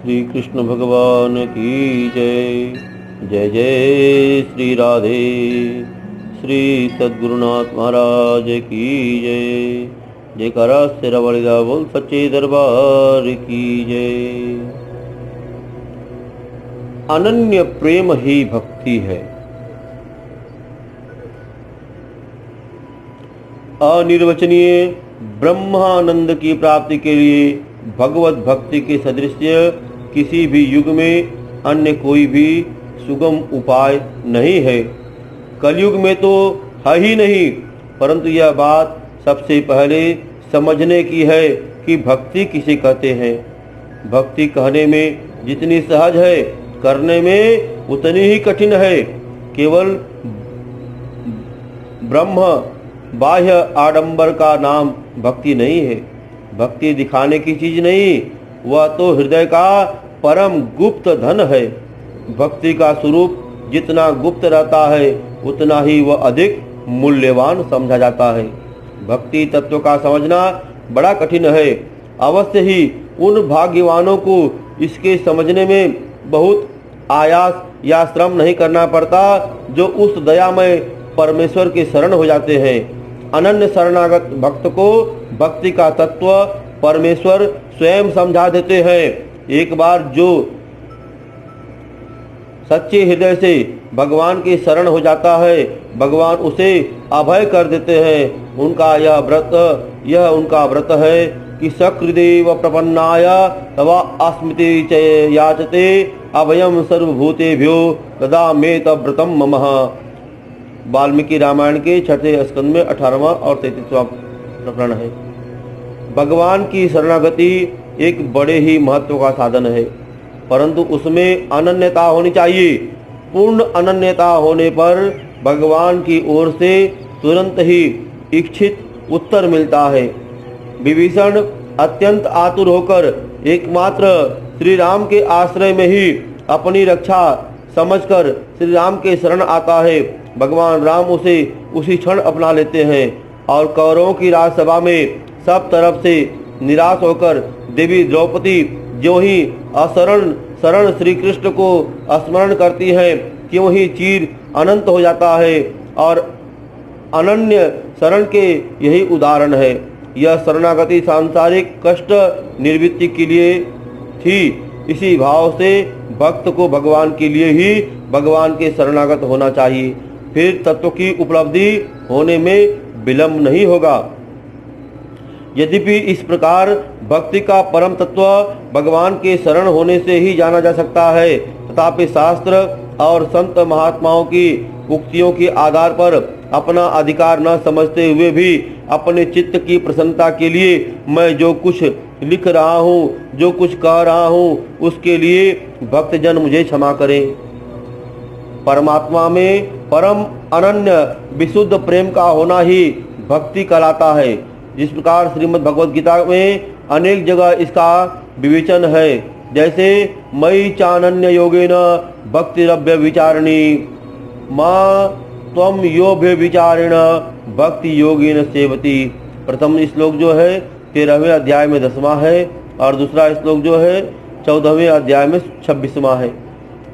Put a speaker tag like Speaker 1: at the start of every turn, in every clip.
Speaker 1: श्री कृष्ण भगवान की जय। जय जय श्री राधे। श्री सद्गुरुनाथ महाराज की जय। जयकारा तेरा वालिदा बोल सच्चे दरबार की जय। अनन्य प्रेम ही भक्ति है। अनिर्वचनीय ब्रह्मानंद की प्राप्ति के लिए भगवत भक्ति के सदृश्य किसी भी युग में अन्य कोई भी सुगम उपाय नहीं है। कलयुग में तो है ही नहीं, परंतु यह बात सबसे पहले समझने की है कि भक्ति किसे कहते हैं। भक्ति कहने में जितनी सहज है, करने में उतनी ही कठिन है। केवल ब्रह्म बाह्य आडंबर का नाम भक्ति नहीं है। भक्ति दिखाने की चीज नहीं, वह तो हृदय का परम गुप्त धन है। भक्ति का स्वरूप जितना गुप्त रहता है, उतना ही वह अधिक मूल्यवान समझा जाता है। भक्ति तत्व का समझना बड़ा कठिन है। अवश्य ही उन भाग्यवानों को इसके समझने में बहुत आयास या श्रम नहीं करना पड़ता, जो उस दयामय परमेश्वर के शरण हो जाते हैं। अनन्य शरणागत भक्त को भक्ति का तत्व परमेश्वर स्वयं समझा देते हैं। एक बार जो सच्चे हृदय से भगवान के शरण हो जाता है, भगवान उसे अभय कर देते हैं। उनका उनका व्रत है कि सकृदेव प्रपन्नाय तवा अस्मिते च याचते अभयम सर्वभूतेभ्यो ददामेत व्रतम मम। वाल्मीकि रामायण के 6वें स्कंद में 18वां और 33वां प्रकरण है। भगवान की शरणागति एक बड़े ही महत्व का साधन है, परंतु उसमें अनन्यता होनी चाहिए। पूर्ण अनन्यता होने पर भगवान की ओर से तुरंत ही इच्छित उत्तर मिलता है। विभीषण अत्यंत आतुर होकर एकमात्र श्री राम के आश्रय में ही अपनी रक्षा समझकर श्री राम के शरण आता है। भगवान राम उसे उसी क्षण अपना लेते हैं और कौरवों की राजसभा में सब तरफ से निराश होकर देवी द्रौपदी जो ही शरण श्री कृष्ण को स्मरण करती है, क्यों ही चीर अनंत हो जाता है। और अनन्य शरण के यही उदाहरण है। यह शरणागति सांसारिक कष्ट निवृत्ति के लिए थी। इसी भाव से भक्त को भगवान के लिए ही भगवान के शरणागत होना चाहिए, फिर तत्व की उपलब्धि होने में विलंब नहीं होगा। यद्यपि इस प्रकार भक्ति का परम तत्व भगवान के शरण होने से ही जाना जा सकता है, तथापि शास्त्र और संत महात्माओं की उक्तियों के आधार पर अपना अधिकार न समझते हुए भी अपने चित्त की प्रसन्नता के लिए मैं जो कुछ लिख रहा हूँ, जो कुछ कह रहा हूँ, उसके लिए भक्तजन मुझे क्षमा करें। परमात्मा में परम अनन्य विशुद्ध प्रेम का होना ही भक्ति कहलाता है। जिस प्रकार श्रीमद् भगवद गीता में अनेक जगह इसका विवेचन है, जैसे मयि चानन्य योगेन भक्तिरभ्य विचारिणी माँ त्वम योभ्य विचारेण भक्ति योगेन सेवती। प्रथम श्लोक जो है 13वें अध्याय में 10वां है, और दूसरा श्लोक जो है 14वें अध्याय में 26वां है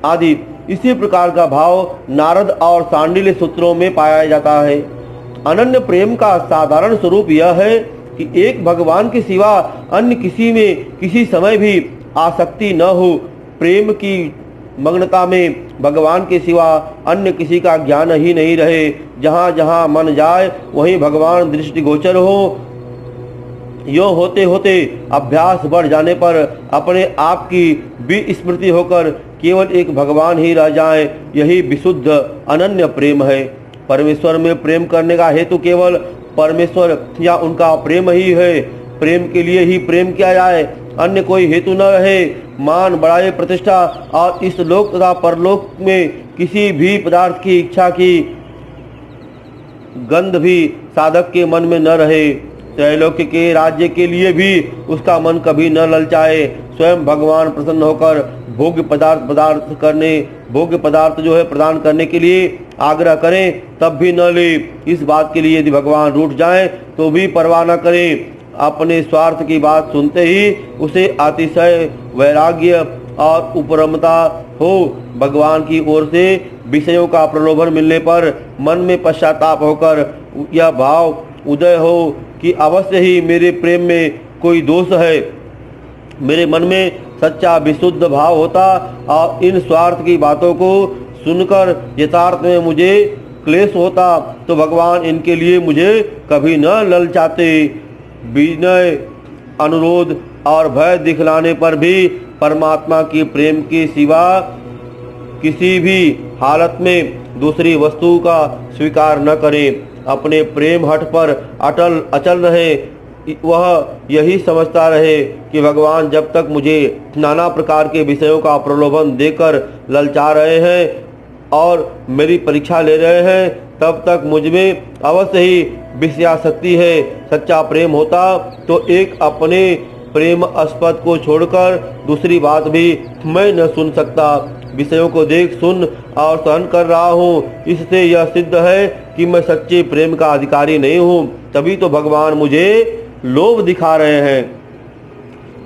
Speaker 1: आदि। इसी प्रकार का भाव नारद और सांडिल्य सूत्रों में पाया जाता है। अनन्य प्रेम का साधारण स्वरूप यह है कि एक भगवान के सिवा अन्य किसी में किसी समय भी आसक्ति न हो। प्रेम की मग्नता में भगवान के सिवा अन्य किसी का ज्ञान ही नहीं रहे। जहाँ जहाँ मन जाए वहीं भगवान दृष्टिगोचर हो। यो होते होते अभ्यास बढ़ जाने पर अपने आप की विस्मृति होकर केवल एक भगवान ही रह जाए, यही विशुद्ध अनन्य प्रेम है। परमेश्वर में प्रेम करने का हेतु केवल परमेश्वर या उनका प्रेम ही है। प्रेम के लिए ही प्रेम किया जाए, अन्य कोई हेतु न रहे। मान, बड़ाई, प्रतिष्ठा और इस लोक तथा परलोक में किसी भी पदार्थ की इच्छा की गंध भी साधक के मन में न रहे। त्रैलोक के राज्य के लिए भी उसका मन कभी न ललचाए। स्वयं भगवान प्रसन्न होकर भोग्य पदार्थ जो है प्रदान करने के लिए आग्रह करें, तब भी न ले। इस बात के लिए यदि भगवान रूठ जाएं तो भी परवाह न करें। अपने स्वार्थ की बात सुनते ही उसे अतिशय वैराग्य और उपरमता हो। भगवान की ओर से विषयों का प्रलोभन मिलने पर मन में पश्चाताप होकर यह भाव उदय हो कि अवश्य ही मेरे प्रेम में कोई दोष है। मेरे मन में सच्चा विशुद्ध भाव होता और इन स्वार्थ की बातों को सुनकर यथार्थ में मुझे क्लेश होता तो भगवान इनके लिए मुझे कभी न ललचाते। विनय, अनुरोध और भय दिखलाने पर भी परमात्मा की प्रेम के सिवा किसी भी हालत में दूसरी वस्तु का स्वीकार न करें। अपने प्रेम हट पर अचल रहे। वह यही समझता रहे कि भगवान जब तक मुझे नाना प्रकार के विषयों का प्रलोभन देकर ललचा रहे हैं और मेरी परीक्षा ले रहे हैं, तब तक मुझ में अवश्य ही विषयासक्ति है। सच्चा प्रेम होता तो एक अपने प्रेम आस्पद को छोड़कर दूसरी बात भी मैं न सुन सकता। विषयों को देख सुन और सहन कर रहा हूँ, इससे यह सिद्ध है कि मैं सच्चे प्रेम का अधिकारी नहीं हूँ। तभी तो भगवान मुझे लोभ दिखा रहे हैं।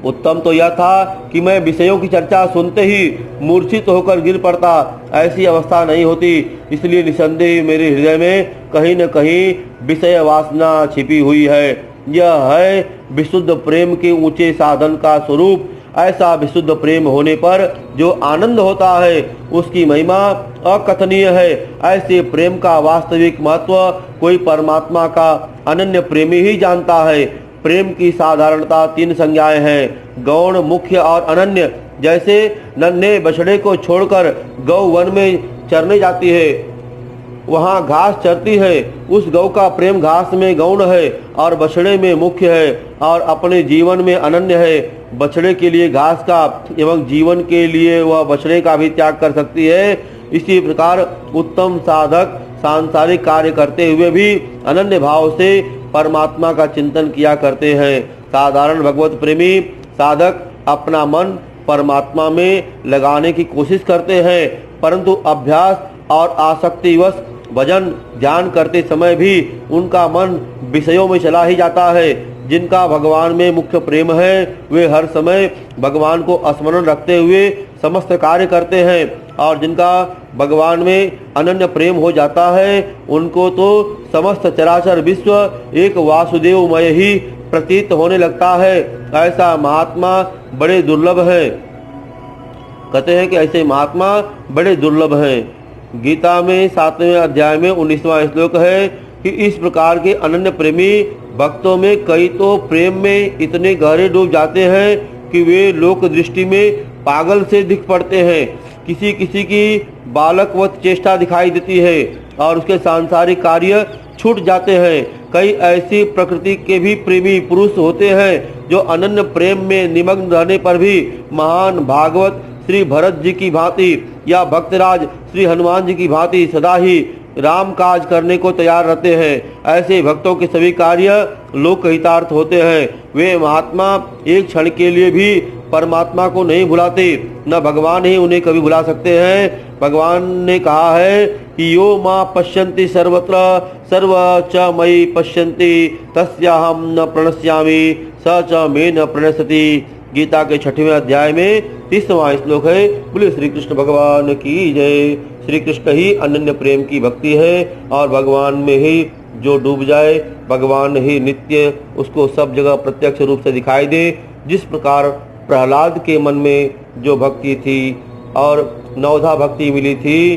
Speaker 1: उत्तम तो यह था कि मैं विषयों की चर्चा सुनते ही मूर्छित होकर गिर पड़ता। ऐसी अवस्था नहीं होती। इसलिए निसंदेह मेरे हृदय में कहीं न कहीं विषय वासना छिपी हुई है। यह है विशुद्ध प्रेम के ऊंचे साधन का स्वरूप। ऐसा विशुद्ध प्रेम होने पर जो आनंद होता है उसकी महिमा अकथनीय है। ऐसे प्रेम का वास्तविक महत्व कोई परमात्मा का अनन्य प्रेमी ही जानता है। प्रेम की साधारणता 3 संज्ञाएं हैं, गौण, मुख्य और अनन्य। जैसे नन्हे बछड़े को छोड़कर गौ वन में चरने जाती है, वहाँ घास चरती है। उस गौ का प्रेम घास में गौण है और बछड़े में मुख्य है और अपने जीवन में अनन्य है। बछड़े के लिए घास का एवं जीवन के लिए वह बछड़े का भी त्याग कर सकती है। इसी प्रकार उत्तम साधक सांसारिक कार्य करते हुए भी अनन्य भाव से परमात्मा का चिंतन किया करते हैं। साधारण भगवत प्रेमी साधक अपना मन परमात्मा में लगाने की कोशिश करते हैं, परंतु अभ्यास और आसक्तिवश भजन ध्यान करते समय भी उनका मन विषयों में चला ही जाता है। जिनका भगवान में मुख्य प्रेम है वे हर समय भगवान को स्मरण रखते हुए समस्त कार्य करते हैं, और जिनका भगवान में अनन्य प्रेम हो जाता है उनको तो समस्त चराचर विश्व एक वासुदेवमय ही प्रतीत होने लगता है। ऐसा महात्मा बड़े दुर्लभ है। कहते हैं कि ऐसे महात्मा बड़े दुर्लभ हैं। गीता में 7वें अध्याय में 19वां श्लोक है कि इस प्रकार के अनन्य प्रेमी भक्तों में कई तो प्रेम में इतने गहरे डूब जाते हैं कि वे लोक दृष्टि में पागल से दिख पड़ते हैं। किसी किसी की बालकवत चेष्टा दिखाई देती है और उसके सांसारिक कार्य छूट जाते हैं। कई ऐसी प्रकृति के भी प्रेमी पुरुष होते हैं जो अनन्य प्रेम में निमग्न रहने पर भी महान भागवत श्री भरत जी की भांति या भक्तराज श्री हनुमान जी की भांति सदा ही राम काज करने को तैयार रहते हैं। ऐसे भक्तों के सभी कार्य लोक हितार्थ होते हैं। वे महात्मा एक क्षण के लिए भी परमात्मा को नहीं भुलाते, न भगवान ही उन्हें कभी भुला सकते हैं। भगवान ने कहा है कि यो मां पश्यन्ति सर्वत्र सर्व च मयि पश्यन्ति तस्याहं न प्रणश्यामि स च मे न प्रणश्यति। गीता के 6वें अध्याय में 30वां श्लोक है। बोले श्री कृष्ण भगवान की जय। श्री कृष्ण ही अनन्य प्रेम की भक्ति है और भगवान में ही जो डूब जाए, भगवान ही नित्य उसको सब जगह प्रत्यक्ष रूप से दिखाई दे। जिस प्रकार प्रहलाद के मन में जो भक्ति थी और नवधा भक्ति मिली थी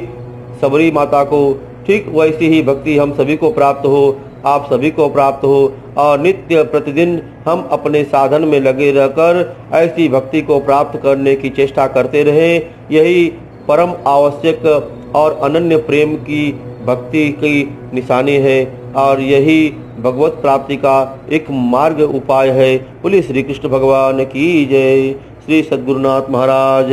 Speaker 1: सबरी माता को, ठीक वैसी ही भक्ति हम सभी को प्राप्त हो, आप सभी को प्राप्त हो और नित्य प्रतिदिन हम अपने साधन में लगे रहकर ऐसी भक्ति को प्राप्त करने की चेष्टा करते रहें। यही परम आवश्यक और अनन्य प्रेम की भक्ति की निशानी है और यही भगवत प्राप्ति का एक मार्ग उपाय है। बोलिए श्री कृष्ण भगवान की जय। श्री सद्गुरुनाथ महाराज